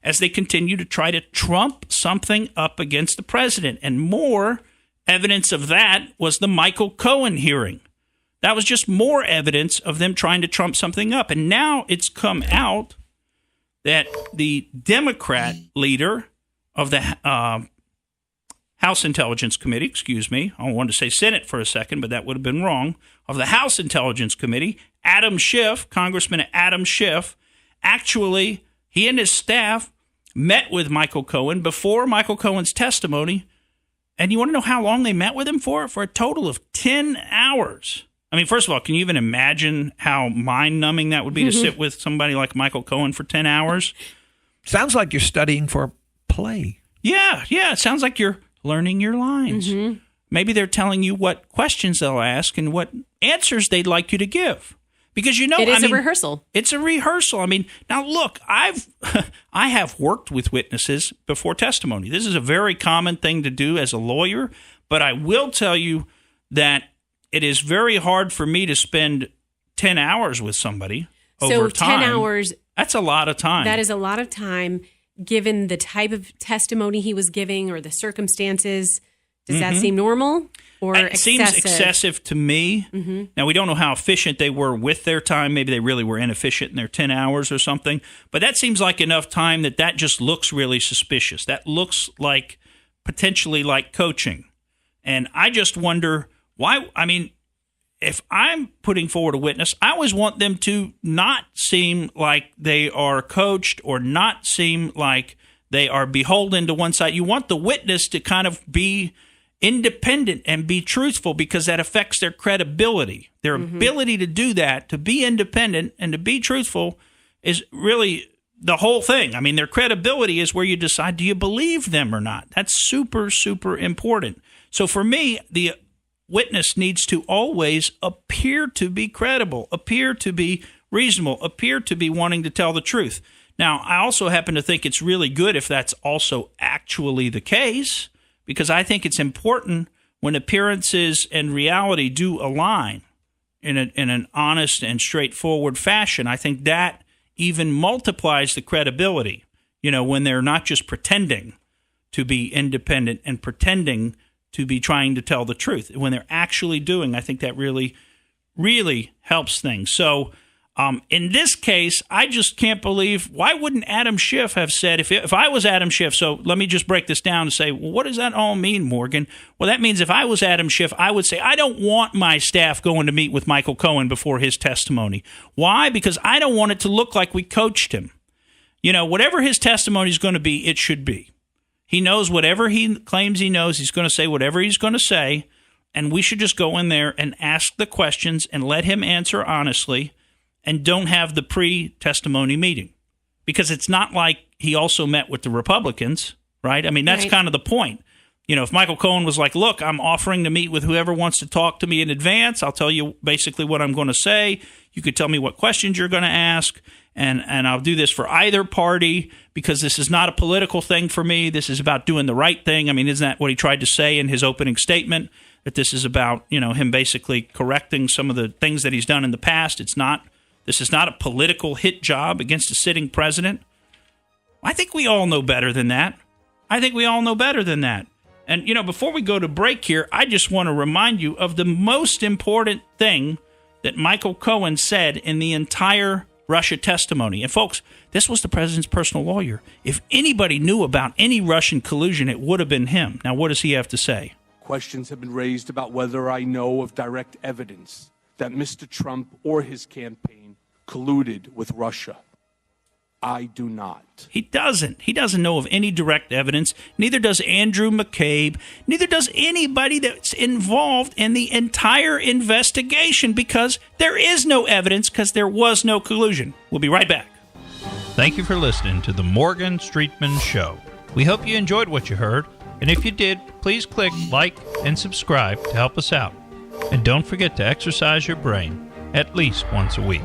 as they continue to try to trump something up against the president. And more evidence of that was the Michael Cohen hearing. That was just more evidence of them trying to trump something up. And now it's come out that the Democrat leader of the House Intelligence Committee, I wanted to say Senate for a second, but that would have been wrong, of the House Intelligence Committee, Adam Schiff, Congressman Adam Schiff, actually, he and his staff met with Michael Cohen before Michael Cohen's testimony. And you want to know how long they met with him for? For a total of 10 hours. I mean, first of all, can you even imagine how mind-numbing that would be to sit with somebody like Michael Cohen for 10 hours? Sounds like you're studying for a play. Yeah. It sounds like you're learning your lines. Mm-hmm. Maybe they're telling you what questions they'll ask and what answers they'd like you to give. Because a rehearsal. It's a rehearsal. I mean, now look, I have worked with witnesses before testimony. This is a very common thing to do as a lawyer, but I will tell you that it is very hard for me to spend 10 hours with somebody over time. 10 hours. That's a lot of time. That is a lot of time, given the type of testimony he was giving or the circumstances. Does that seem normal or it excessive? Seems excessive to me. Mm-hmm. Now, we don't know how efficient they were with their time. Maybe they really were inefficient in their 10 hours or something. But that seems like enough time that just looks really suspicious. That looks like potentially like coaching. And I just wonder why. I mean, if I'm putting forward a witness, I always want them to not seem like they are coached or not seem like they are beholden to one side. You want the witness to kind of be independent and be truthful, because that affects their credibility. Their ability to do that, to be independent and to be truthful, is really the whole thing. I mean, their credibility is where you decide, do you believe them or not? That's super, super important. So for me, the witness needs to always appear to be credible, appear to be reasonable, appear to be wanting to tell the truth. Now, I also happen to think it's really good if that's also actually the case, because I think it's important when appearances and reality do align in an honest and straightforward fashion. I think that even multiplies the credibility, when they're not just pretending to be independent and pretending to be trying to tell the truth. When they're actually doing, I think that really, really helps things. So in this case, I just can't believe, why wouldn't Adam Schiff have said, if I was Adam Schiff, so let me just break this down and say, well, what does that all mean, Morgan? Well, that means if I was Adam Schiff, I would say, I don't want my staff going to meet with Michael Cohen before his testimony. Why? Because I don't want it to look like we coached him. Whatever his testimony is going to be, it should be. He knows whatever he claims he knows. He's going to say whatever he's going to say, and we should just go in there and ask the questions and let him answer honestly, and don't have the pre-testimony meeting. Because it's not like he also met with the Republicans, right? I mean, that's kind of the point. If Michael Cohen was like, look, I'm offering to meet with whoever wants to talk to me in advance. I'll tell you basically what I'm going to say. You could tell me what questions you're going to ask, and I'll do this for either party, because this is not a political thing for me. This is about doing the right thing. I mean, isn't that what he tried to say in his opening statement? That this is about, him basically correcting some of the things that he's done in the past. This is not a political hit job against a sitting president. I think we all know better than that. And, before we go to break here, I just want to remind you of the most important thing that Michael Cohen said in the entire Russia testimony. And, folks, this was the president's personal lawyer. If anybody knew about any Russian collusion, it would have been him. Now, what does he have to say? Questions have been raised about whether I know of direct evidence that Mr. Trump or his campaign colluded with Russia. I do not. He doesn't. He doesn't know of any direct evidence. Neither does Andrew McCabe. Neither does anybody that's involved in the entire investigation, because there is no evidence, because there was no collusion. We'll be right back. Thank you for listening to the Morgan Streetman Show. We hope you enjoyed what you heard, and if you did, please click like and subscribe to help us out. And don't forget to exercise your brain at least once a week.